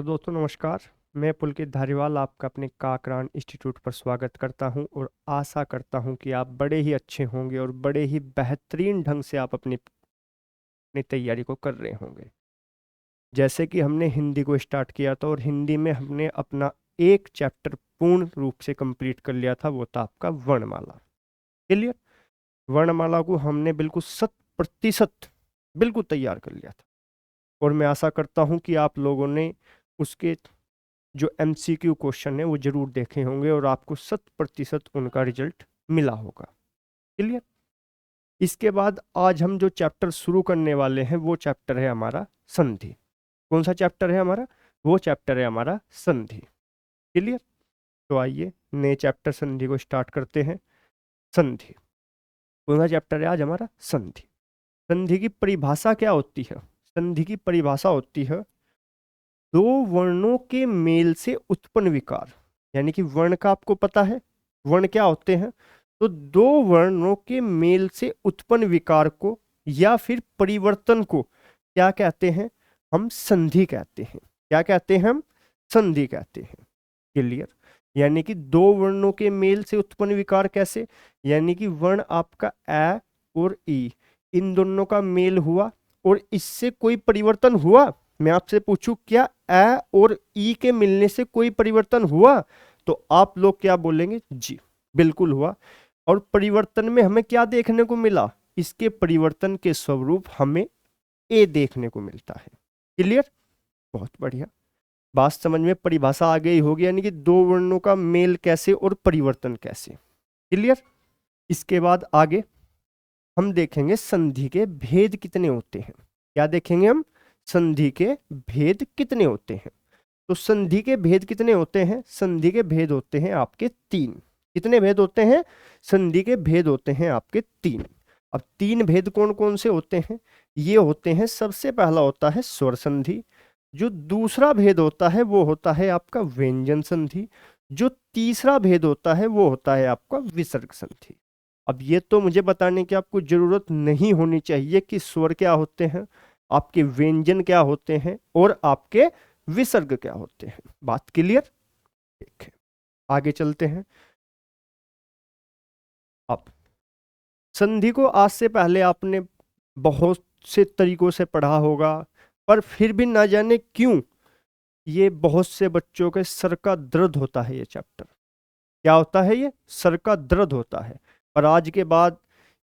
तो दोस्तों नमस्कार। मैं पुलकित धारीवाल आपका अपने काकरान इंस्टीट्यूट पर स्वागत करता हूं और आशा करता हूं कि आप बड़े ही अच्छे होंगे और बड़े ही बेहतरीन ढंग से आप अपनी तैयारी को कर रहे होंगे। जैसे कि हमने हिंदी को स्टार्ट किया था और हिंदी में हमने अपना एक चैप्टर पूर्ण रूप से कंप्लीट कर लिया था, वो था आपका वर्णमाला। क्लियर? वर्णमाला को हमने बिल्कुल 100% बिल्कुल तैयार कर लिया था और मैं आशा करता हूं कि आप लोगों ने उसके जो MCQ क्वेश्चन है वो जरूर देखे होंगे और आपको 100% उनका रिजल्ट मिला होगा। क्लियर? इसके बाद आज हम जो चैप्टर शुरू करने वाले हैं वो चैप्टर है हमारा संधि। कौन सा चैप्टर है हमारा? वो चैप्टर है हमारा संधि। क्लियर? तो आइए नए चैप्टर संधि को स्टार्ट करते हैं। संधि कौन सा चैप्टर है आज हमारा? संधि। संधि की परिभाषा क्या होती है? संधि की परिभाषा होती है दो वर्णों के मेल से उत्पन्न विकार। यानी कि वर्ण का आपको पता है, वर्ण क्या होते हैं? तो दो वर्णों के मेल से उत्पन्न विकार को या फिर परिवर्तन को क्या कहते हैं? हम संधि कहते हैं। क्या कहते हैं हम? संधि कहते हैं। क्लियर? यानी कि दो वर्णों के मेल से उत्पन्न विकार कैसे? यानी कि वर्ण आपका ए और ई, इन दोनों का मेल हुआ और इससे कोई परिवर्तन हुआ। मैं आपसे पूछूं क्या ए और ई के मिलने से कोई परिवर्तन हुआ? तो आप लोग क्या बोलेंगे? जी बिल्कुल हुआ। और परिवर्तन में हमें क्या देखने को मिला? इसके परिवर्तन के स्वरूप हमें ए देखने को मिलता है। क्लियर? बहुत बढ़िया। बात समझ में परिभाषा आ गई होगी, यानी कि दो वर्णों का मेल कैसे और परिवर्तन कैसे। क्लियर? इसके बाद आगे हम देखेंगे संधि के भेद कितने होते हैं। क्या देखेंगे हम? संधि के भेद कितने होते हैं। तो संधि के भेद कितने होते हैं? संधि के भेद होते हैं आपके 3। कितने भेद होते हैं? संधि के भेद होते हैं आपके 3। अब 3 भेद कौन कौन से होते हैं? ये होते हैं, सबसे पहला होता है स्वर संधि, जो दूसरा भेद होता है वो होता है आपका व्यंजन संधि, जो तीसरा भेद होता है वो होता है आपका विसर्ग संधि। अब ये तो मुझे बताने की आपको जरूरत नहीं होनी चाहिए कि स्वर क्या होते हैं, आपके व्यंजन क्या होते हैं और आपके विसर्ग क्या होते हैं। बात क्लियर? ठीक है, आगे चलते हैं। अब संधि को आज से पहले आपने बहुत से तरीकों से पढ़ा होगा, पर फिर भी ना जाने क्यों ये बहुत से बच्चों के सर का दर्द होता है। ये चैप्टर क्या होता है? ये सर का दर्द होता है। पर आज के बाद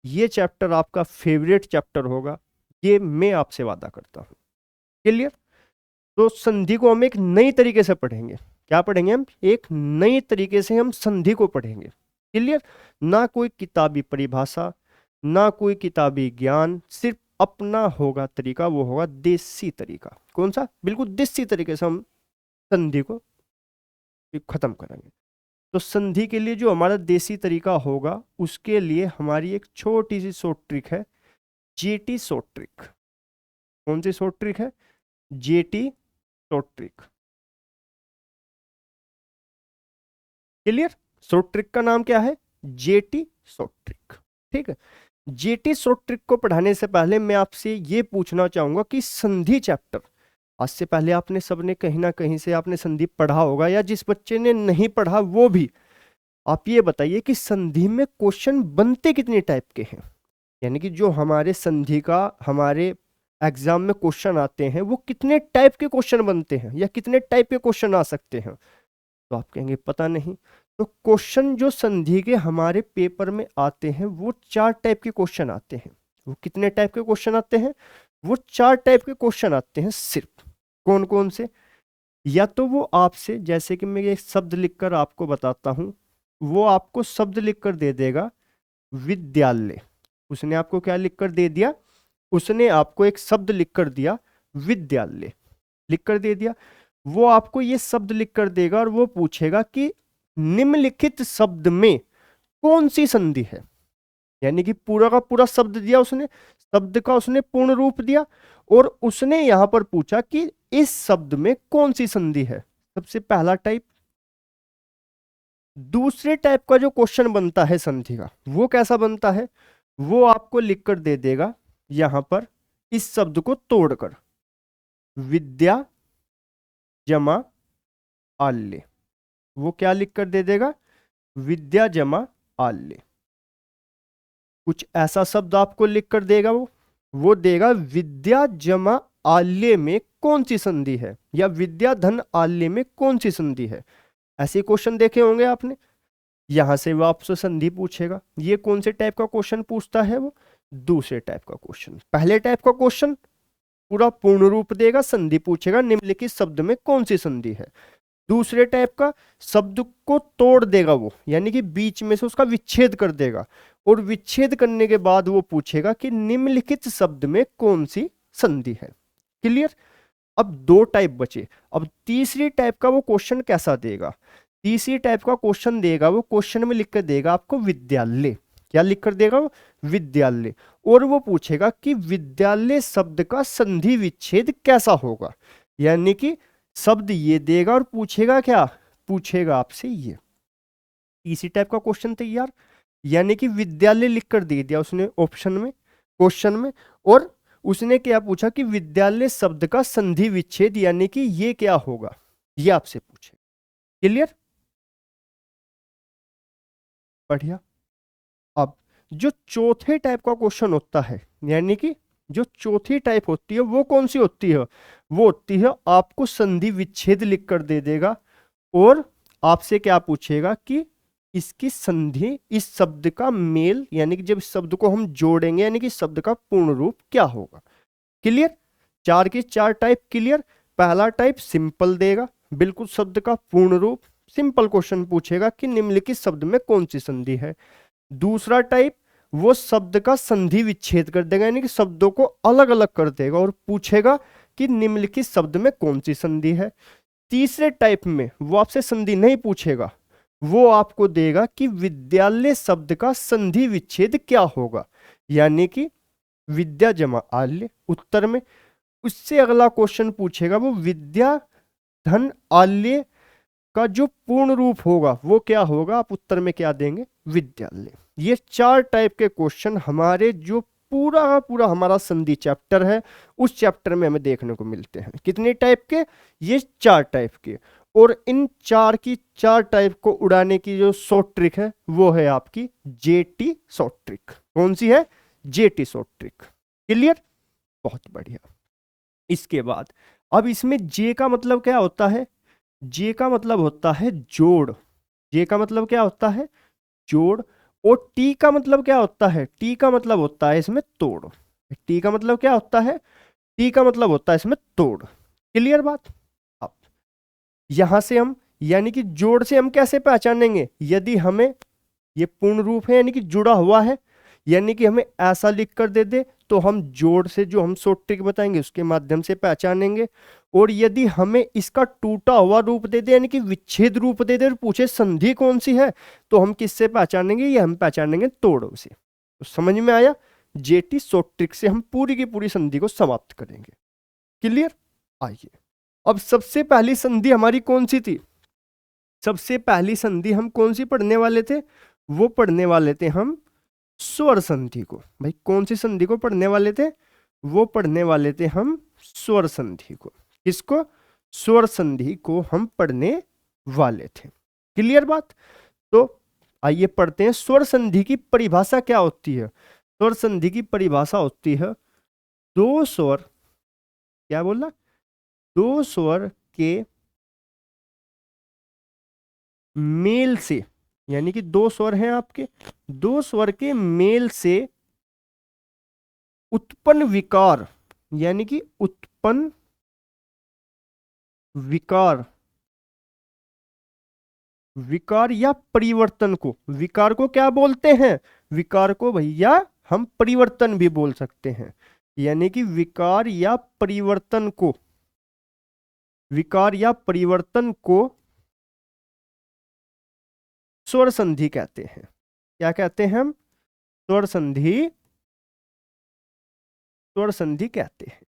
ये चैप्टर आपका फेवरेट चैप्टर होगा, ये मैं आपसे वादा करता हूं। क्लियर? तो संधि को हम एक नई तरीके से पढ़ेंगे। क्या पढ़ेंगे हम? एक नई तरीके से हम संधि को पढ़ेंगे। क्लियर? ना कोई किताबी परिभाषा, ना कोई किताबी ज्ञान, सिर्फ अपना होगा तरीका, वो होगा देसी तरीका। कौन सा? बिल्कुल देसी तरीके से हम संधि को खत्म करेंगे। तो संधि के लिए जो हमारा देसी तरीका होगा, उसके लिए हमारी एक छोटी सी शॉर्ट ट्रिक है, जेटी शॉर्ट ट्रिक। कौन सी शॉर्ट ट्रिक है? Jetty short trick. Clear? Short trick का नाम क्या है? Jetty short trick. ठीक है। जेटी शॉर्ट ट्रिक को पढ़ाने से पहले मैं आपसे ये पूछना चाहूंगा कि संधि चैप्टर आज से पहले आपने सबने कहीं ना कहीं से आपने संधि पढ़ा होगा, या जिस बच्चे ने नहीं पढ़ा वो भी आप ये बताइए कि संधि में क्वेश्चन बनते कितने टाइप के हैं। यानी कि जो हमारे संधि का हमारे एग्जाम में क्वेश्चन आते हैं वो कितने टाइप के क्वेश्चन बनते हैं, या कितने टाइप के क्वेश्चन आ सकते हैं। तो आप कहेंगे पता नहीं। तो क्वेश्चन जो संधि के हमारे पेपर में आते हैं वो 4 टाइप के क्वेश्चन आते हैं। वो कितने टाइप के क्वेश्चन आते हैं? वो 4 टाइप के क्वेश्चन आते हैं सिर्फ। कौन कौन से? या तो वो आपसे, जैसे कि मैं ये शब्द लिखकर आपको बताता हूं, वो आपको शब्द लिखकर दे देगा विद्यालय। उसने आपको क्या लिखकर दे दिया? उसने आपको एक शब्द लिखकर दिया, विद्यालय लिखकर दे दिया। वो आपको ये शब्द लिखकर देगा और वो पूछेगा कि निम्नलिखित शब्द में कौन सी संधि है। यानी कि पूरा का पूरा शब्द दिया उसने, शब्द का उसने पूर्ण रूप दिया और उसने यहां पर पूछा कि इस शब्द में कौन सी संधि है। सबसे पहला टाइप। दूसरे टाइप का जो क्वेश्चन बनता है संधि का, वो कैसा बनता है? वो आपको लिखकर दे देगा यहां पर इस शब्द को तोड़कर, विद्या जमा आल्य। वो क्या लिख कर दे देगा? विद्या जमा आल्य। कुछ ऐसा शब्द आपको लिख कर देगा वो देगा विद्या जमा आल्य में कौन सी संधि है, या विद्या धन आल्य में कौन सी संधि है। ऐसे क्वेश्चन देखे होंगे आपने। यहां से वो आपसे संधि पूछेगा। ये कौन से टाइप का क्वेश्चन पूछता है? वो दूसरे टाइप का क्वेश्चन। पहले टाइप का क्वेश्चन पूरा पूर्ण रूप देगा, संधि पूछेगा, निम्नलिखित शब्द में कौन सी संधि है। दूसरे टाइप का शब्द को तोड़ देगा वो, यानी कि बीच में से उसका विच्छेद कर देगा, और विच्छेद करने के बाद वो पूछेगा कि निम्नलिखित शब्द में कौन सी संधि है। क्लियर? अब दो टाइप बचे। अब तीसरी टाइप का वो क्वेश्चन कैसा देगा? तीसरी टाइप का क्वेश्चन देगा वो, क्वेश्चन में लिख कर देगा आपको विद्यालय। क्या लिख कर देगा वो? विद्यालय। और वो पूछेगा कि विद्यालय शब्द का संधि विच्छेद कैसा होगा। यानी कि शब्द ये देगा और पूछेगा क्या? पूछेगा आपसे ये। इसी टाइप का क्वेश्चन तैयार। यानी कि विद्यालय लिख कर दे दिया उसने ऑप्शन में, क्वेश्चन में, और उसने क्या पूछा कि विद्यालय शब्द का संधि विच्छेद, यानी कि ये क्या होगा, ये आपसे पूछे। क्लियर? बढ़िया। अब जो चौथे टाइप का क्वेश्चन होता है, यानी कि जो चौथी टाइप होती है वो कौन सी होती है? वो होती है आपको संधि विच्छेद लिख कर दे देगा, और आपसे क्या पूछेगा कि इसकी संधि, इस शब्द का मेल, यानी कि जब इस शब्द को हम जोड़ेंगे, यानी कि शब्द का पूर्ण रूप क्या होगा। क्लियर? चार के चार टाइप क्लियर। पहला टाइप सिंपल देगा, बिल्कुल शब्द का पूर्ण रूप, सिंपल क्वेश्चन पूछेगा कि निम्नलिखित शब्द में कौन सी संधि है। दूसरा टाइप वो शब्द का संधि विच्छेद कर देगा, यानी कि शब्दों को अलग अलग कर देगा और पूछेगा कि निम्नलिखित शब्द में कौन सी संधि है। तीसरे टाइप में वो आपसे संधि नहीं पूछेगा, वो आपको देगा कि विद्यालय शब्द का संधि विच्छेद क्या होगा, यानी कि विद्या जमा आल्य। उत्तर में उससे अगला क्वेश्चन पूछेगा वो विद्या धन आल्य का जो पूर्ण रूप होगा वो क्या होगा। आप उत्तर में क्या देंगे? विद्यालय। ये चार टाइप के क्वेश्चन हमारे जो पूरा का पूरा हमारा संधि चैप्टर है उस चैप्टर में हमें देखने को मिलते हैं। कितने टाइप के? ये चार टाइप के। और इन चार की चार टाइप को उड़ाने की जो शॉर्ट ट्रिक है वो है आपकी जेटी शॉर्ट ट्रिक। कौन सी है? Jetty short trick. क्लियर? बहुत बढ़िया। इसके बाद अब इसमें जे का मतलब क्या होता है? जे का मतलब होता है जोड़। जे का मतलब क्या होता है? जोड़। और टी का मतलब क्या होता है? टी का मतलब होता है इसमें तोड़। टी का मतलब क्या होता है? टी का मतलब होता है इसमें तोड़। क्लियर बात? अब यहां से हम, यानी कि जोड़ से हम कैसे पहचानेंगे? यदि हमें ये पूर्ण रूप है, यानी कि जुड़ा हुआ है, यानी कि हमें ऐसा लिख कर दे दे तो हम जोड़ से जो हम शॉर्ट ट्रिक बताएंगे उसके माध्यम से पहचानेंगे। और यदि हमें इसका टूटा हुआ रूप दे दे, यानी कि विच्छेद रूप दे दे और पूछे संधि कौन सी है, तो हम किससे पहचानेंगे? ये हम पहचानेंगे तोड़ों से। तो समझ में आया? जेटी शॉर्ट ट्रिक से हम पूरी की पूरी संधि को समाप्त करेंगे। क्लियर? आइए, अब सबसे पहली संधि हमारी कौन सी थी? सबसे पहली संधि हम कौन सी पढ़ने वाले थे? वो पढ़ने वाले थे हम स्वर संधि को। भाई कौन सी संधि को पढ़ने वाले थे? वो पढ़ने वाले थे हम स्वर संधि को। किसको? स्वर संधि को हम पढ़ने वाले थे। क्लियर बात? तो आइए पढ़ते हैं स्वर संधि की परिभाषा क्या होती है। स्वर संधि की परिभाषा होती है दो स्वर, क्या बोला? दो स्वर के मेल से, यानी कि दो स्वर हैं आपके, दो स्वर के मेल से उत्पन्न विकार, यानी कि उत्पन्न विकार, विकार या परिवर्तन को, विकार को क्या बोलते हैं? विकार को भैया हम परिवर्तन भी बोल सकते हैं। यानी कि विकार या परिवर्तन को, विकार या परिवर्तन को स्वर संधि कहते हैं। क्या कहते हैं हम? स्वर संधि, स्वर संधि कहते हैं।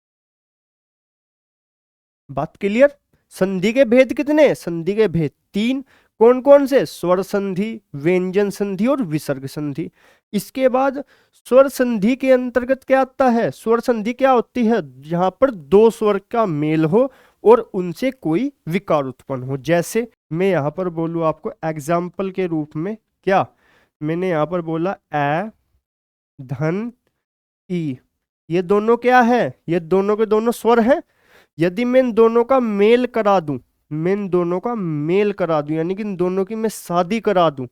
बात क्लियर? संधि के भेद कितने? संधि के भेद तीन। कौन कौन से? स्वर संधि, व्यंजन संधि और विसर्ग संधि। इसके बाद स्वर संधि के अंतर्गत क्या आता है? स्वर संधि क्या होती है? जहां पर दो स्वर का मेल हो और उनसे कोई विकार उत्पन्न हो। जैसे मैं यहाँ पर बोलूँ आपको एग्जाम्पल के रूप में, क्या मैंने यहाँ पर बोला ए धन ई, ये दोनों क्या है, ये दोनों के दोनों स्वर हैं। यदि मैं इन दोनों का मेल करा दूं, मैं इन दोनों का मेल करा दूं, यानी कि इन दोनों की मैं शादी करा दूं,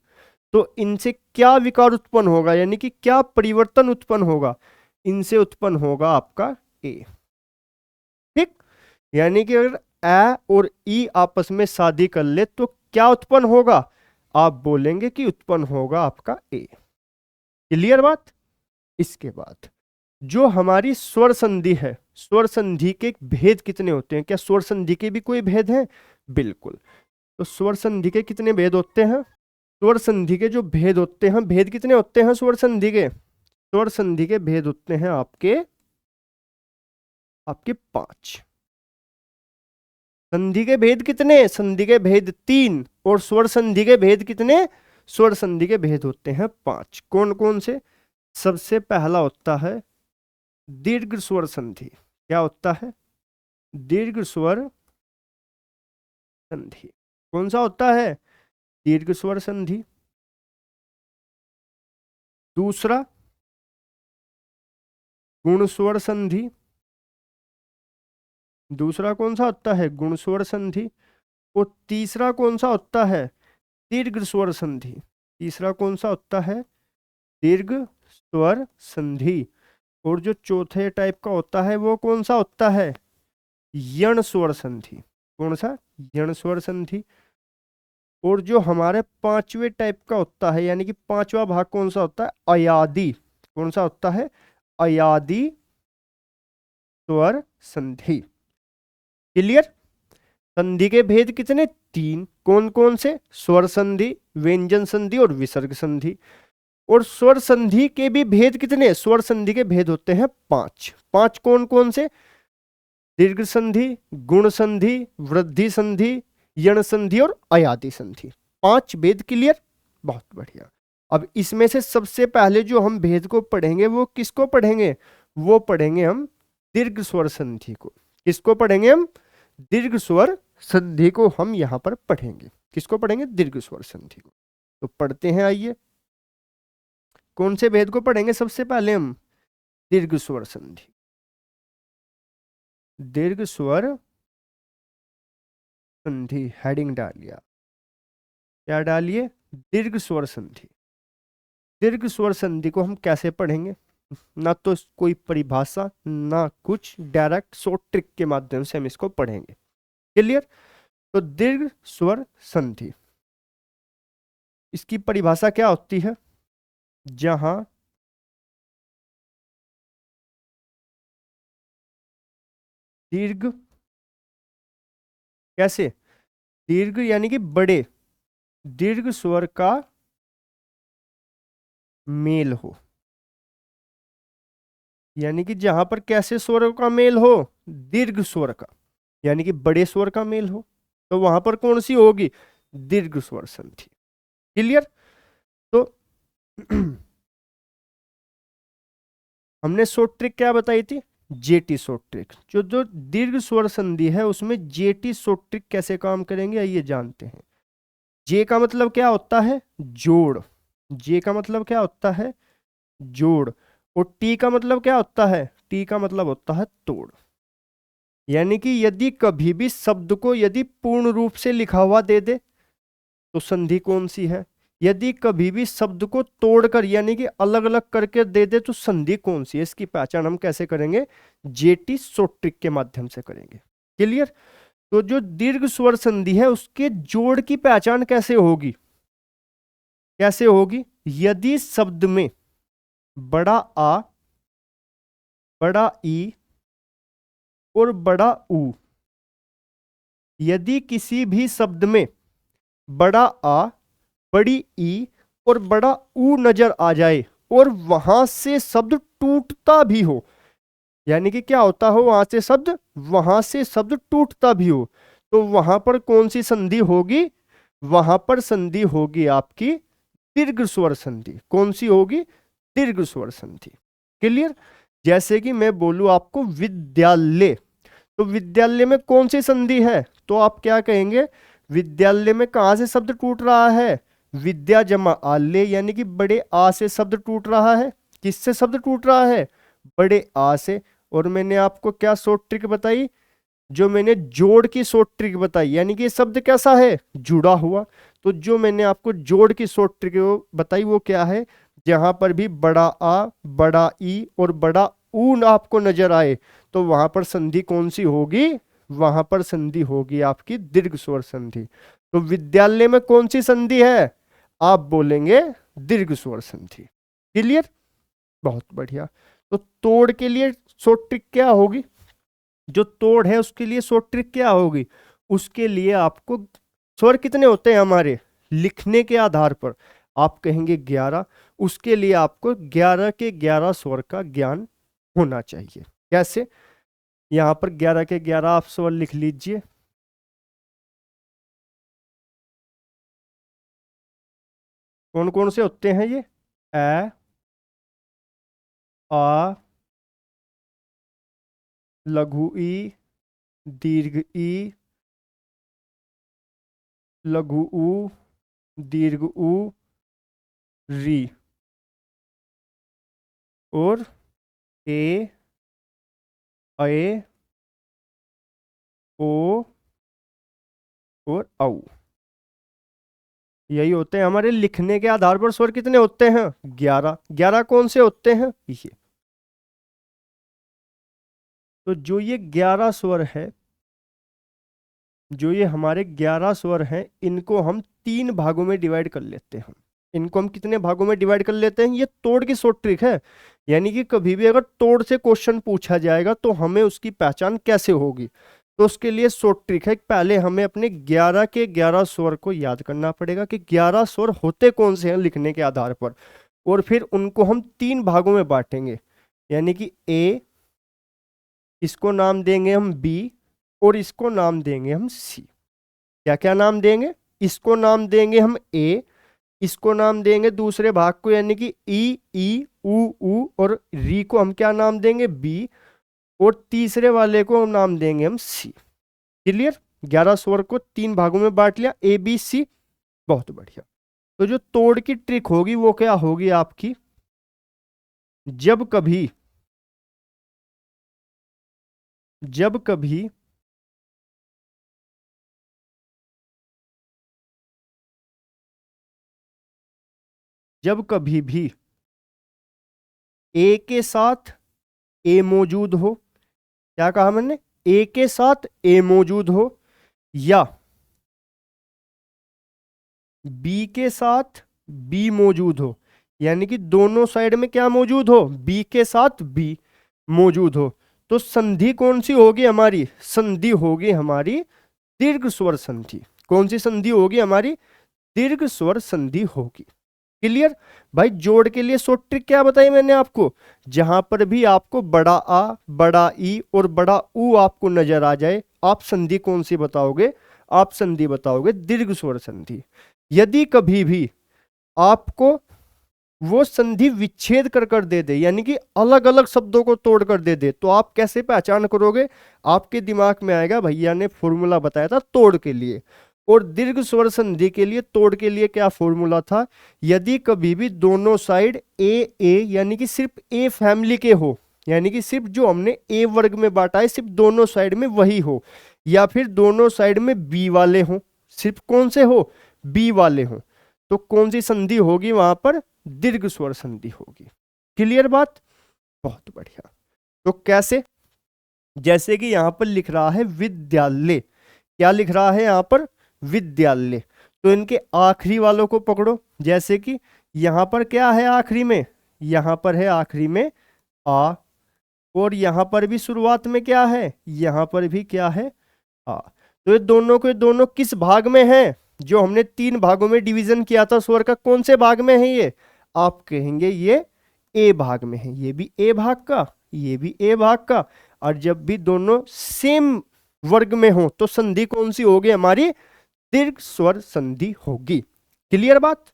तो इनसे क्या विकार उत्पन्न होगा, यानी कि क्या परिवर्तन उत्पन्न होगा, इनसे उत्पन्न होगा आपका ए। ठीक, यानी कि अगर ए और ई आपस में शादी कर ले तो क्या उत्पन्न होगा, आप बोलेंगे कि उत्पन्न होगा आपका ए। क्लियर बात। इसके बाद जो हमारी स्वर संधि है, स्वर संधि के भेद कितने होते हैं, क्या स्वर संधि के भी कोई भेद हैं? बिल्कुल। तो स्वर संधि के कितने भेद होते हैं? स्वर संधि के जो भेद होते हैं, भेद कितने होते हैं स्वर संधि के? स्वर संधि के भेद होते हैं आपके आपके 5। संधि के भेद कितने? संधि के भेद 3। और स्वर संधि के भेद कितने? स्वर संधि के भेद होते हैं 5। कौन कौन से? सबसे पहला होता है दीर्घ स्वर संधि। क्या होता है? दीर्घ स्वर संधि। कौन सा होता है? दीर्घ स्वर संधि। दूसरा गुण स्वर संधि। दूसरा कौन सा होता है? गुण स्वर संधि। और तीसरा कौन सा होता है? दीर्घ स्वर संधि। तीसरा कौन सा होता है? दीर्घ स्वर संधि। और जो चौथे टाइप का होता है वो कौन सा होता है? यण स्वर संधि। कौन सा? यण स्वर संधि। और जो हमारे 5वें टाइप का होता है, यानी कि 5वां भाग कौन सा होता है? अयादी। कौन सा होता है? अयादी स्वर संधि। क्लियर। संधि के भेद कितने? 3। कौन कौन से? स्वर संधि, व्यंजन संधि और विसर्ग संधि। और स्वर संधि के भी भेद कितने? स्वर संधि के भेद होते हैं 5। 5 कौन कौन से? दीर्घ संधि, गुण संधि, वृद्धि संधि, यण संधि और अयादी संधि। 5 भेद। क्लियर। बहुत बढ़िया। अब इसमें से सबसे पहले जो हम भेद को पढ़ेंगे वो किसको पढ़ेंगे? वो पढ़ेंगे हम दीर्घ स्वर संधि को। किसको पढ़ेंगे हम? दीर्घ स्वर संधि को हम यहां पर पढ़ेंगे। किसको पढ़ेंगे? दीर्घ स्वर संधि को। तो पढ़ते हैं, आइए। कौन से भेद को पढ़ेंगे सबसे पहले हम? दीर्घ स्वर संधि। दीर्घ स्वर संधि हेडिंग डालिए। क्या डालिए? दीर्घ स्वर संधि। दीर्घ स्वर संधि को हम कैसे पढ़ेंगे? ना तो कोई परिभाषा, ना कुछ, डायरेक्ट शॉर्ट ट्रिक के माध्यम से हम इसको पढ़ेंगे। क्लियर। तो दीर्घ स्वर संधि, इसकी परिभाषा क्या होती है? जहां दीर्घ, कैसे? दीर्घ यानी कि बड़े दीर्घ स्वर का मेल हो, यानी कि जहां पर कैसे स्वर का मेल हो? दीर्घ स्वर का, यानी कि बड़े स्वर का मेल हो, तो वहां पर कौन सी होगी? दीर्घ स्वर संधि। क्लियर। तो हमने शॉर्ट ट्रिक क्या बताई थी? Jetty short trick. जो जो दीर्घ स्वर संधि है उसमें जेटी शॉर्ट ट्रिक कैसे काम करेंगे, आइए जानते हैं। जे का मतलब क्या होता है? जोड़। जे का मतलब क्या होता है? जोड़। और टी का मतलब क्या होता है? टी का मतलब होता है तोड़। यानी कि यदि कभी भी शब्द को यदि पूर्ण रूप से लिखा हुआ दे दे तो संधि कौन सी है? यदि कभी भी शब्द को तोड़कर यानी कि अलग अलग करके दे दे तो संधि कौन सी है? इसकी पहचान हम कैसे करेंगे? जेटी शॉर्ट ट्रिक के माध्यम से करेंगे। क्लियर। तो जो दीर्घ स्वर संधि है उसके जोड़ की पहचान कैसे होगी? कैसे होगी? यदि शब्द में बड़ा आ, बड़ा ई और बड़ा ऊ, यदि किसी भी शब्द में बड़ा आ, बड़ी ई और बड़ा ऊ नजर आ जाए और वहां से शब्द टूटता भी हो, यानी कि क्या होता हो? वहां से शब्द टूटता भी हो, तो वहां पर कौन सी संधि होगी? वहां पर संधि होगी आपकी दीर्घ स्वर संधि। कौन सी होगी? दीर्घ स्वर संधि। क्लियर। जैसे कि मैं बोलूं आपको विद्यालय, तो विद्यालय में कौन सी संधि है? तो आप क्या कहेंगे, विद्यालय में कहां से शब्द टूट रहा है? विद्या जमा आल्य, यानी कि बड़े आ से शब्द टूट रहा है। किससे शब्द टूट रहा है? बड़े आ से। और मैंने आपको क्या शॉर्ट ट्रिक बताई? जो मैंने जोड़ की शॉर्ट ट्रिक बताई, यानी कि ये शब्द कैसा है? जुड़ा हुआ। तो जो मैंने आपको जोड़ की शॉर्ट ट्रिक बताई वो क्या है? जहां पर भी बड़ा आ, बड़ा ई और बड़ा ऊ आपको नजर आए तो वहां पर संधि कौन सी होगी? वहां पर संधि होगी आपकी दीर्घ स्वर संधि। तो विद्यालय में कौन सी संधि है? आप बोलेंगे दीर्घ स्वर संधि। क्लियर? बहुत बढ़िया। तो तोड़ के लिए शॉर्ट ट्रिक क्या होगी? जो तोड़ है उसके लिए शॉर्ट ट्रिक क्या होगी? उसके लिए आपको स्वर कितने होते हैं हमारे लिखने के आधार पर? आप कहेंगे 11। उसके लिए आपको 11 के 11 स्वर का ज्ञान होना चाहिए। कैसे? यहां पर 11 के 11 आप स्वर लिख लीजिए। कौन कौन से होते हैं ये? ए, आ, लघु ई, दीर्घ ई, लघु ऊ, दीर्घ ऊ, री, और ए, अ, ओ और औ। यही होते हैं हमारे लिखने के आधार पर स्वर कितने होते हैं? 11। 11 कौन से होते हैं? ये। तो जो ये 11 स्वर है, जो ये हमारे 11 स्वर हैं, इनको हम 3 भागों में डिवाइड कर लेते हैं। इनको हम कितने भागों में डिवाइड कर लेते हैं? ये तोड़ की शॉर्ट ट्रिक है। यानी कि कभी भी अगर तोड़ से क्वेश्चन पूछा जाएगा तो हमें उसकी पहचान कैसे होगी? तो उसके लिए शॉर्ट ट्रिक है, पहले हमें अपने 11 के 11 स्वर को याद करना पड़ेगा कि 11 स्वर होते कौन से हैं लिखने के आधार पर, और फिर उनको हम 3 भागों में बांटेंगे। यानी कि ए, इसको नाम देंगे हम बी, और इसको नाम देंगे हम सी। क्या क्या नाम देंगे? इसको नाम देंगे हम ए, इसको नाम देंगे दूसरे भाग को यानी कि ई ऊ, और री को हम क्या नाम देंगे? बी, और तीसरे वाले को नाम देंगे हम सी। क्लियर? 11 स्वर को 3 भागों में बांट लिया, ए बी सी। बहुत बढ़िया। तो जो तोड़ की ट्रिक होगी वो क्या होगी आपकी? जब कभी जब कभी जब कभी भी ए के साथ ए मौजूद हो, क्या कहा मैंने? ए के साथ ए मौजूद हो, या बी के साथ बी मौजूद हो, यानी कि दोनों साइड में क्या मौजूद हो? बी के साथ बी मौजूद हो, तो संधि कौन सी होगी हमारी? संधि होगी हमारी दीर्घ स्वर संधि। कौन सी संधि होगी हमारी? दीर्घ स्वर संधि होगी। क्लियर? भाई जोड़ के लिए शॉर्ट ट्रिक क्या बताई मैंने आपको? जहां पर भी आपको बड़ा आ, बड़ा ई और बड़ा ऊ आपको नजर आ जाए, आप संधि कौन सी बताओगे? आप संधि बताओगे दीर्घ स्वर संधि। यदि कभी भी आपको वो संधि विच्छेद कर दे दे, यानी कि अलग अलग शब्दों को तोड़ कर दे दे, तो आप कैसे पहचान करोगे? आपके दिमाग में आएगा भैया ने फॉर्मूला बताया था तोड़ के लिए, और दीर्घ स्वर संधि के लिए तोड़ के लिए क्या फॉर्मूला था? यदि कभी भी दोनों साइड ए यानी कि सिर्फ ए फैमिली के हो, यानी कि सिर्फ जो हमने ए वर्ग में बांटा है सिर्फ दोनों साइड में वही हो, या फिर दोनों साइड में बी वाले हो, सिर्फ कौन से हो? बी वाले हो, तो कौन सी संधि होगी वहां पर? दीर्घ स्वर संधि होगी। क्लियर बात? बहुत बढ़िया। तो कैसे? जैसे कि यहां पर लिख रहा है विद्यालय। क्या लिख रहा है यहां पर? विद्यालय। तो इनके आखिरी वालों को पकड़ो, जैसे कि यहां पर क्या है आखिरी में? यहां पर है आखिरी में आ, और यहां पर भी शुरुआत में क्या है? यहां पर भी क्या है? आ। तो ये दोनों के दोनों किस भाग में हैं? जो हमने 3 भागों में डिवीजन किया था स्वर का, कौन से भाग में है ये? आप कहेंगे ये ए भाग में है, ये भी ए भाग का, ये भी ए भाग का। और जब भी दोनों सेम वर्ग में हो तो संधि कौन सी होगी हमारी? दीर्घ स्वर संधि होगी। क्लियर बात?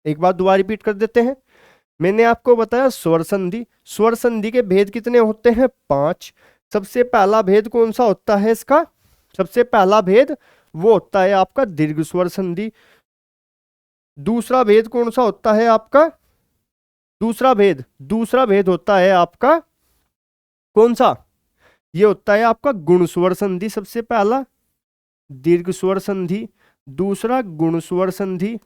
एक बात दोबारा रिपीट कर देते हैं। मैंने आपको बताया स्वर संधि। स्वर संधि के भेद कितने होते हैं? 5। सबसे पहला भेद कौन सा होता है इसका? सबसे पहला भेद वो होता है आपका दीर्घ स्वर संधि। दूसरा भेद कौन सा होता है आपका? दूसरा भेद होता है आपका कौन सा? ये होता है आपका गुण स्वर संधि। सबसे पहला दीर्घ स्वर संधि, दूसरा गुण स्वर संधि,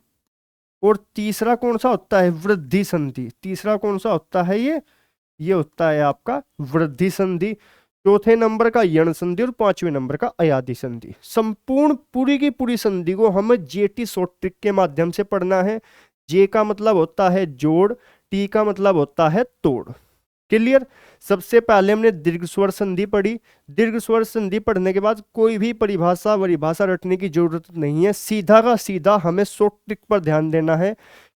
और तीसरा कौन सा होता है? वृद्धि संधि। तीसरा कौन सा होता है? ये होता है आपका वृद्धि संधि। चौथे नंबर का यण संधि और पांचवें नंबर का अयादि संधि। संपूर्ण पूरी की पूरी संधि को हमें जेटी शॉर्ट ट्रिक के माध्यम से पढ़ना है। जे का मतलब होता है जोड़, टी का मतलब होता है तोड़। क्लियर? सबसे पहले हमने दीर्घ स्वर संधि पढ़ी। दीर्घ स्वर संधि पढ़ने के बाद कोई भी परिभाषा परिभाषा रटने की जरूरत नहीं है, सीधा का सीधा हमें शॉर्ट ट्रिक पर ध्यान देना है,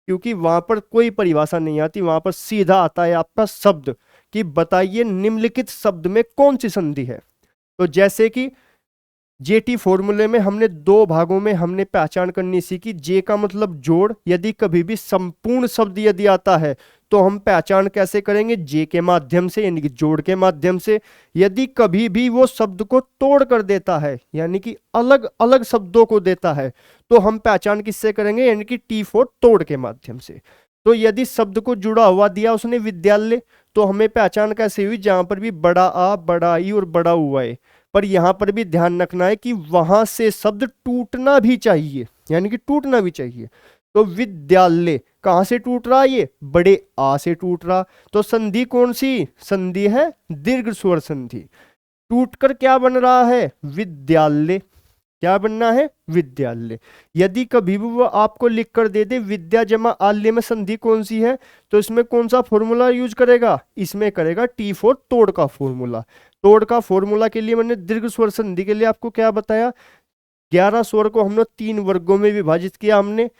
क्योंकि वहां पर कोई परिभाषा नहीं आती, वहां पर सीधा आता है आपका शब्द कि बताइए निम्नलिखित शब्द में कौन सी संधि है। तो जैसे कि जेटी फॉर्मूले में हमने दो भागों में हमने पहचान करनी सीखी। जे का मतलब जोड़, यदि कभी भी संपूर्ण शब्द यदि आता है तो हम पहचान कैसे करेंगे? जे के माध्यम से, यानी कि जोड़ के माध्यम से। यदि कभी भी वो शब्द को तोड़ कर देता है, यानी कि अलग अलग शब्दों को देता है, तो हम पहचान किससे करेंगे? यानी कि टी फोर तोड़ के माध्यम से। तो यदि शब्द को जुड़ा हुआ दिया उसने विद्यालय, तो हमें पहचान कैसे हुई? जहां पर भी बड़ा आ, बड़ा ई और बड़ा हुआ है। पर यहां पर भी ध्यान रखना है कि वहां से शब्द टूटना भी चाहिए, यानी कि टूटना भी चाहिए। तो विद्यालय कहां से टूट रहा? ये बड़े आ से टूट रहा। तो संधि कौन सी संधि है? दीर्घ स्वर संधि। टूटकर क्या बन रहा है? विद्यालय। क्या बनना है? विद्यालय। यदि कभी भी वो आपको लिख कर दे दे विद्या जमा आल्य में संधि कौन सी है, तो इसमें कौन सा फॉर्मूला यूज करेगा? इसमें करेगा टी फोर तोड़ का फॉर्मूला। तोड़ का फॉर्मूला के लिए मैंने दीर्घ स्वर संधि के लिए आपको क्या बताया? 11 स्वर को हमने 3 वर्गों में विभाजित किया हमने,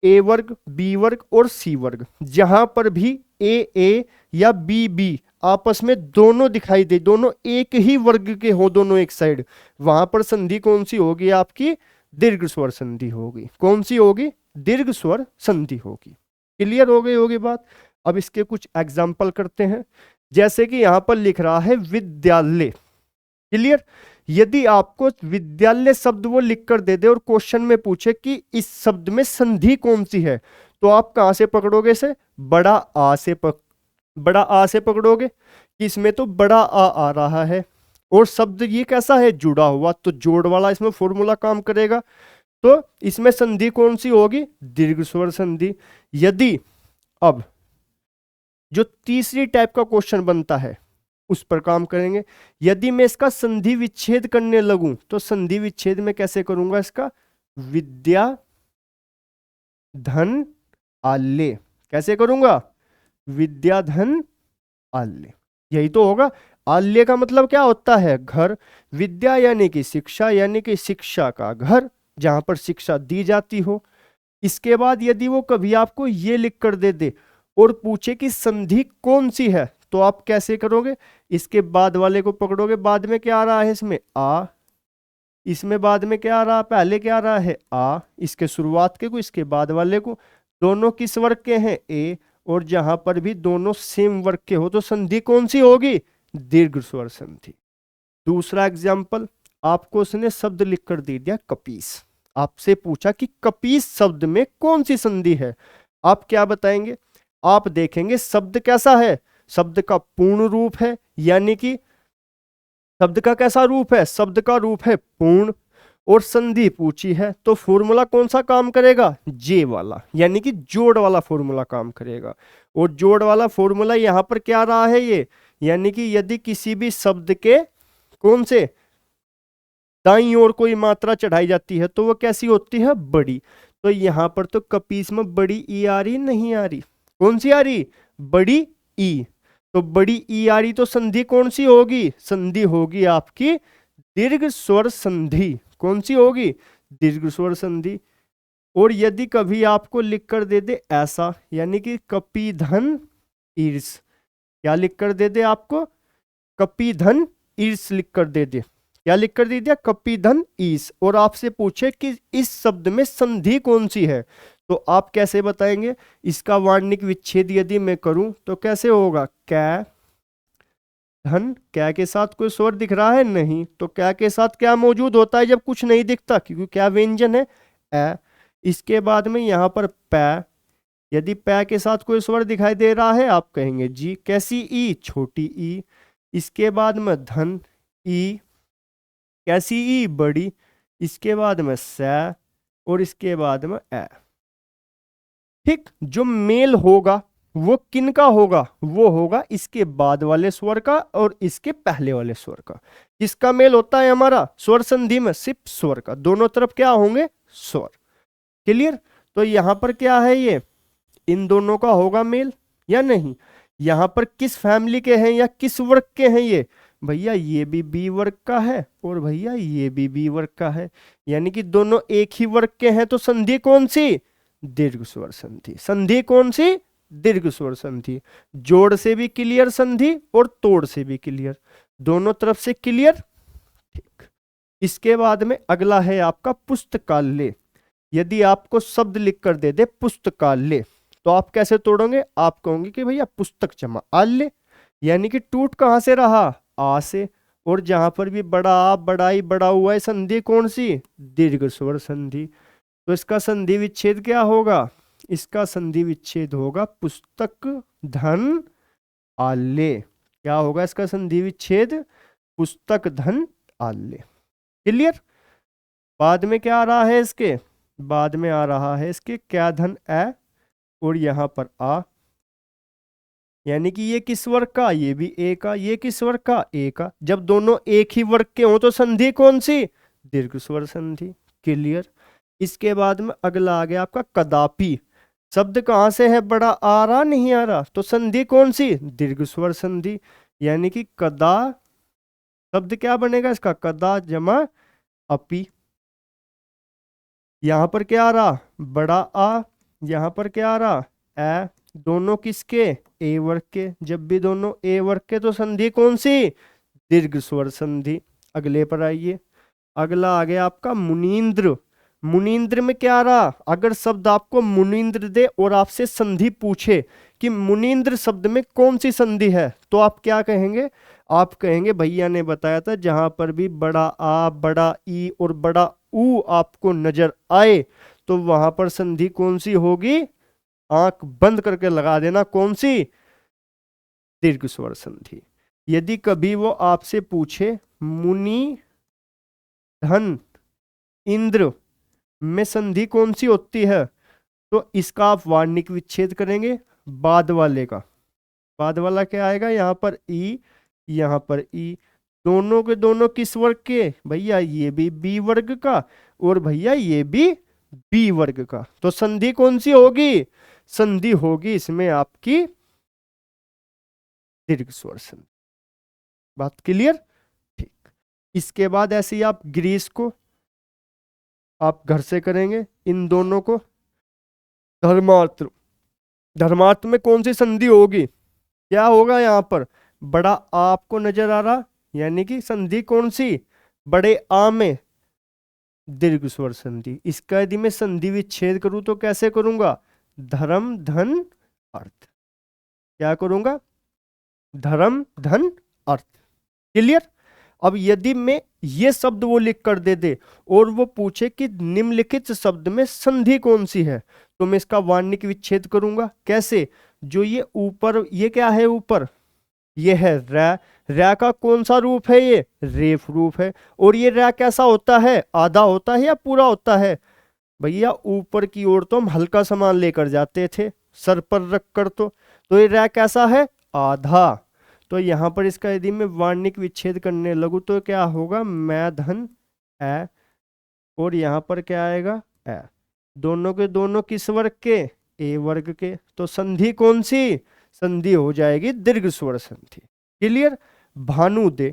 ए वर्ग, बी वर्ग और सी वर्ग। जहां पर भी ए या बी आपस में दोनों दिखाई दे, दोनों एक ही वर्ग के हो, दोनों एक साइड, वहां पर संधि कौन सी होगी? आपकी दीर्घ स्वर संधि होगी। कौन सी होगी? दीर्घ स्वर संधि होगी। क्लियर हो गई होगी बात? अब इसके कुछ एग्जाम्पल करते हैं। जैसे कि यहां पर लिख रहा है विद्यालय। क्लियर? यदि आपको विद्यालय शब्द वो लिख कर दे दे और क्वेश्चन में पूछे कि इस शब्द में संधि कौन सी है, तो आप कहां से पकड़ोगे? से बड़ा आ से पकड़ोगे कि इसमें तो बड़ा आ रहा है, और शब्द ये कैसा है? जुड़ा हुआ, तो जोड़ वाला इसमें फॉर्मूला काम करेगा। तो इसमें संधि कौन सी होगी? दीर्घ स्वर संधि। यदि अब जो तीसरी टाइप का क्वेश्चन बनता है उस पर काम करेंगे। यदि मैं इसका संधि विच्छेद करने लगूं, तो संधि विच्छेद में कैसे करूंगा इसका? विद्या धन आल्य। कैसे करूंगा? विद्या धन आल्य। यही तो होगा। आल्य का मतलब क्या होता है? घर। विद्या यानी कि शिक्षा, यानी कि शिक्षा का घर, जहां पर शिक्षा दी जाती हो। इसके बाद यदि वो कभी आपको ये लिख कर दे दे और पूछे कि संधि कौन सी है, तो आप कैसे करोगे? इसके बाद वाले को पकड़ोगे। बाद में क्या आ रहा है? इसमें आ। इसमें बाद में क्या आ रहा? पहले क्या आ रहा है? आ। इसके शुरुआत के को, इसके बाद वाले को। दोनों किस वर्ग के हैं? ए। और जहां पर भी दोनों सेम वर्ग के हो, तो संधि कौन सी होगी? दीर्घ स्वर संधि। दूसरा एग्जाम्पल, आपको उसने शब्द लिख कर दे दिया कपीस। आपसे पूछा कि कपीस शब्द में कौन सी संधि है, आप क्या बताएंगे? आप देखेंगे शब्द कैसा है? शब्द का पूर्ण रूप है, यानी कि शब्द का कैसा रूप है? शब्द का रूप है पूर्ण। और संधि पूछी है, तो फॉर्मूला कौन सा काम करेगा? जे वाला, यानी कि जोड़ वाला फॉर्मूला काम करेगा। और जोड़ वाला फॉर्मूला यहां पर क्या रहा है? ये यानी कि यदि किसी भी शब्द के कौन से दाईं ओर कोई मात्रा चढ़ाई जाती है, तो वो कैसी होती है? बड़ी। तो यहां पर तो कपीस में बड़ी ई आ रही, नहीं आ रही? कौन सी आ रही? बड़ी ई। तो बड़ी ई आ रही, तो संधि कौन सी होगी? संधि होगी आपकी दीर्घ स्वर संधि। कौन सी होगी? दीर्घ स्वर संधि। और यदि कभी आपको लिख कर दे दे ऐसा, यानी कि कपीधन ईर्ष, क्या लिख कर दे दे आपको? कपीधन ईर्ष लिख कर दे दे। क्या लिख कर दे दिया? कपीधन ईश। और आपसे पूछे कि इस शब्द में संधि कौन सी है, तो आप कैसे बताएंगे? इसका वार्णिक विच्छेद यदि मैं करूं तो कैसे होगा? कै धन, क्या के साथ कोई स्वर दिख रहा है? नहीं। तो क्या के साथ क्या मौजूद होता है जब कुछ नहीं दिखता? क्योंकि क्या व्यंजन है? ए। इसके बाद में यहाँ पर पै। यदि पै के साथ कोई स्वर दिखाई दे रहा है, आप कहेंगे जी। कैसी ई? छोटी ई। इसके बाद में धन, ई। कैसी ई? बड़ी। इसके बाद में सै, और इसके बाद में ए। ठीक। जो मेल होगा वो किन का होगा? वो होगा इसके बाद वाले स्वर का और इसके पहले वाले स्वर का। किसका मेल होता है हमारा स्वर संधि में? सिर्फ स्वर का। दोनों तरफ क्या होंगे? स्वर। क्लियर? तो यहां पर क्या है? ये इन दोनों का होगा मेल या नहीं? यहां पर किस फैमिली के हैं या किस वर्ग के हैं ये? भैया ये भी बी वर्ग का है और भैया ये भी बी वर्ग का है, यानी कि दोनों एक ही वर्ग के हैं। तो संधि कौन सी? दीर्घ स्वर संधि। संधि कौन सी? दीर्घ स्वर संधि। जोड़ से भी क्लियर संधि और तोड़ से भी क्लियर, दोनों तरफ से क्लियर। ठीक। इसके बाद में अगला है आपका पुस्तकालय। यदि आपको शब्द लिख कर दे दे पुस्तकालय, तो आप कैसे तोड़ोगे? आप कहोगे कि भैया पुस्तक जमा आल्य, यानी कि टूट कहां से रहा? आ से। और जहां पर भी बड़ा आ, बड़ा ई, बड़ा हुआ है, संधि कौन सी? दीर्घ स्वर संधि। तो इसका संधि विच्छेद क्या होगा? इसका संधि विच्छेद होगा पुस्तक धन आल्य। क्या होगा इसका संधि विच्छेद? पुस्तक धन आल्य। क्लियर? बाद में क्या आ रहा है इसके? बाद में आ रहा है इसके क्या धन ए, और यहां पर आ, यानी कि ये किस वर्ग का? ये भी ए का। ये किस वर्ग का? ए का। जब दोनों एक ही वर्ग के हो तो संधि कौन सी? दीर्घ स्वर संधि। क्लियर? इसके बाद में अगला आ गया आपका कदापि। शब्द कहां से है? बड़ा आ रहा, नहीं आ रहा, तो संधि कौन सी? दीर्घ स्वर संधि। यानी कि कदा, शब्द क्या बनेगा इसका? कदा जमा अपि। यहां पर क्या आ रहा? बड़ा आ। यहां पर क्या आ रहा? ए। दोनों किसके? ए वर्ग के। जब भी दोनों ए वर्ग के तो संधि कौन सी? दीर्घ स्वर संधि। अगले पर आइए। अगला आ गया आपका मुनींद्र। मुनींद्र में क्या आ रहा? अगर शब्द आपको मुनींद्र दे और आपसे संधि पूछे कि मुनींद्र शब्द में कौन सी संधि है, तो आप क्या कहेंगे? आप कहेंगे भैया ने बताया था जहां पर भी बड़ा आ, बड़ा ई और बड़ा ऊ आपको नजर आए तो वहां पर संधि कौन सी होगी? आंख बंद करके लगा देना, कौन सी? दीर्घ स्वर संधि। यदि कभी वो आपसे पूछे मुनि धन इंद्र में संधि कौन सी होती है, तो इसका आप वार्णिक विच्छेद करेंगे बाद वाले का। बाद वाला क्या आएगा? यहाँ पर ई, यहाँ पर ई। दोनों के दोनों किस वर्ग के? भैया ये भी बी वर्ग का और भैया ये भी बी वर्ग का। तो संधि कौन सी होगी? संधि होगी इसमें आपकी दीर्घ स्वर संधि। बात क्लियर? ठीक। इसके बाद ऐसे ही आप ग्रीस को आप घर से करेंगे, इन दोनों को। धर्मार्थ। धर्मार्थ में कौन सी संधि होगी? क्या होगा यहाँ पर? बड़ा आ आपको नजर आ रहा, यानी कि संधि कौन सी? बड़े आ में दीर्घ स्वर संधि। इसका यदि मैं संधि विच्छेद करूं तो कैसे करूंगा? धर्म धन अर्थ। क्या करूंगा? धर्म धन अर्थ। क्लियर? अब यदि मैं ये शब्द वो लिख कर दे दे और वो पूछे कि निम्नलिखित शब्द में संधि कौन सी है, तो मैं इसका वार्णिक विच्छेद करूंगा। कैसे? जो ये ऊपर, ये क्या है ऊपर? ये है रै। रै का कौन सा रूप है? ये रेफ रूप है। और ये रै कैसा होता है? आधा होता है या पूरा होता है? भैया ऊपर की ओर तो हम हल्का सामान लेकर जाते थे सर पर रख कर, तो ये रै कैसा है? आधा। तो यहां पर इसका यदि मैं वार्णिक विच्छेद करने लगूं तो क्या होगा? मैं धन ए, और यहां पर क्या आएगा? ए। दोनों के दोनों किस वर्ग के? ए वर्ग के। तो संधि कौन सी? संधि हो जाएगी दीर्घ स्वर संधि। क्लियर? भानुदे।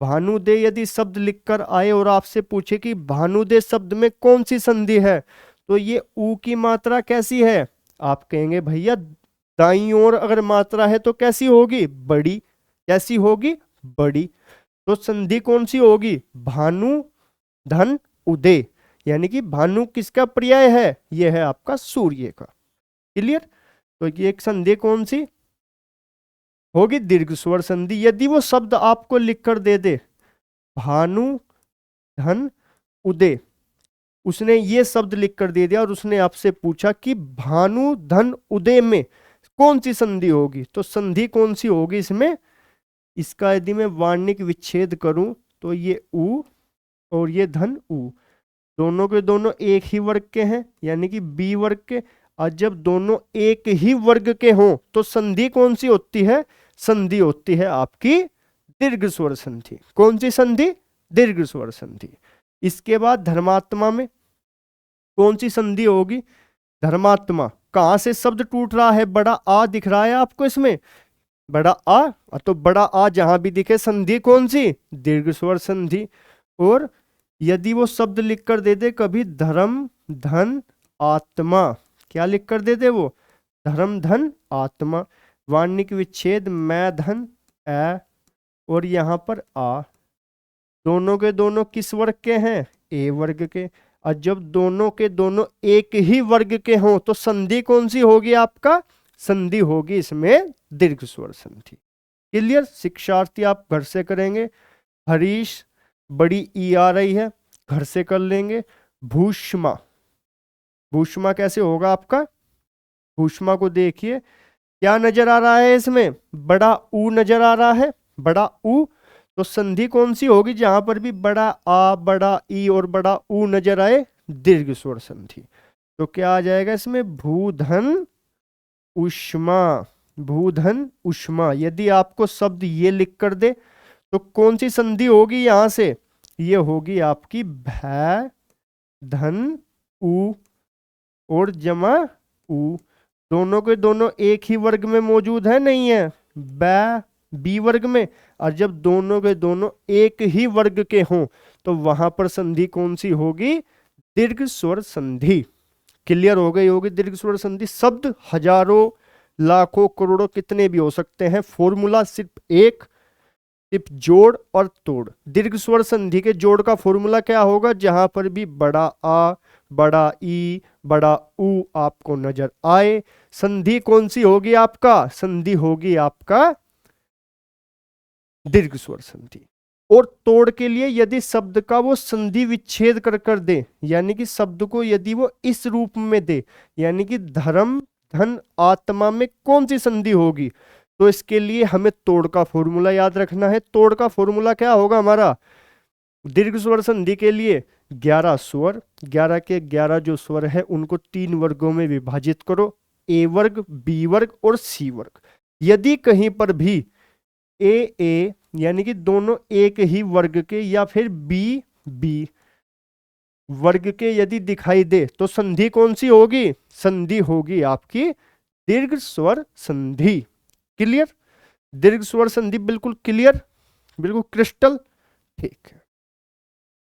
भानुदे यदि शब्द लिखकर आए और आपसे पूछे कि भानुदे शब्द में कौन सी संधि है, तो ये ऊ की मात्रा कैसी है? आप कहेंगे भैया दाईं ओर अगर मात्रा है तो कैसी होगी? बड़ी। कैसी होगी? बड़ी। तो संधि कौन सी होगी? भानु धन उदय, यानी कि भानु किसका पर्याय है? यह है आपका सूर्य का। क्लियर? तो ये एक संधि कौन सी होगी दीर्घ स्वर संधि। यदि वो शब्द आपको लिख कर दे दे भानु धन उदय, उसने ये शब्द लिख कर दे दिया और उसने आपसे पूछा कि भानु धन उदय में कौन सी संधि होगी, तो संधि कौन सी होगी इसमें? इसका यदि मैं वार्णिक विच्छेद करूं तो ये उ और ये धन उ, दोनों के दोनों एक ही वर्ग के हैं यानी कि बी वर्ग के। और जब दोनों एक ही वर्ग के हों तो संधि कौन सी होती है? संधि होती है आपकी दीर्घ स्वर संधि। कौन सी संधि? दीर्घ स्वर संधि। इसके बाद धर्मात्मा में कौन सी संधि होगी? धर्मात्मा। कहां से शब्द टूट रहा है? बड़ा आ दिख रहा है आपको इसमें, बड़ा आ, तो बड़ा आ जहां भी दिखे संधि कौन सी? दीर्घ स्वर संधि। और यदि वो शब्द लिख कर दे दे कभी धर्म धन आत्मा, क्या लिख कर दे दे वो? धर्म धन आत्मा। वार्णिक विच्छेद मैं धन ए और यहां पर आ, दोनों के दोनों किस वर्ग के हैं? ए वर्ग के। और जब दोनों के दोनों एक ही वर्ग के हों तो संधि कौन सी होगी आपका? संधि होगी इसमें दीर्घ स्वर संधि। क्लियर? शिक्षार्थी आप घर से करेंगे। हरीश, बड़ी ई आ रही है, घर से कर लेंगे। भूष्मा, भूष्मा कैसे होगा आपका? भूष्मा को देखिए, क्या नजर आ रहा है इसमें? बड़ा ऊ नजर आ रहा है, बड़ा ऊ। तो संधि कौन सी होगी जहां पर भी बड़ा आ, बड़ा ई और बड़ा ऊ नजर आए? दीर्घ स्वर संधि। तो क्या आ जाएगा इसमें? भूधन उष्मा, भूधन उष्मा। यदि आपको शब्द ये लिख कर दे तो कौन सी संधि होगी यहां से? ये होगी आपकी भै धन उ और जमा उ, दोनों के दोनों एक ही वर्ग में मौजूद है, नहीं है? बै बी वर्ग में। और जब दोनों के दोनों एक ही वर्ग के हों तो वहां पर संधि कौन सी होगी? दीर्घ स्वर संधि। क्लियर हो गई होगी दीर्घ स्वर संधि। शब्द हजारों लाखों करोड़ों कितने भी हो सकते हैं, फॉर्मूला सिर्फ एक, सिर्फ जोड़ और तोड़। दीर्घ स्वर संधि के जोड़ का फॉर्मूला क्या होगा? जहां पर भी बड़ा आ, बड़ा ई, बड़ा उ आपको नजर आए, संधि कौन सी होगी आपका? संधि होगी आपका दीर्घ स्वर संधि। और तोड़ के लिए यदि शब्द का वो संधि विच्छेद कर कर दे, यानी कि शब्द को यदि वो इस रूप में दे, यानी कि धर्म धन आत्मा में कौन सी संधि होगी, तो इसके लिए हमें तोड़ का फॉर्मूला याद रखना है। तोड़ का फॉर्मूला क्या होगा हमारा? दीर्घ स्वर संधि के लिए 11 स्वर, 11 के 11 जो स्वर है उनको 3 वर्गों में विभाजित करो, ए वर्ग, बी वर्ग और सी वर्ग। यदि कहीं पर भी ए यानी कि दोनों एक ही वर्ग के या फिर बी बी वर्ग के यदि दिखाई दे तो संधि कौन सी होगी? संधि होगी आपकी दीर्घ स्वर संधि। क्लियर? दीर्घ स्वर संधि बिल्कुल क्लियर, बिल्कुल क्रिस्टल ठीक है।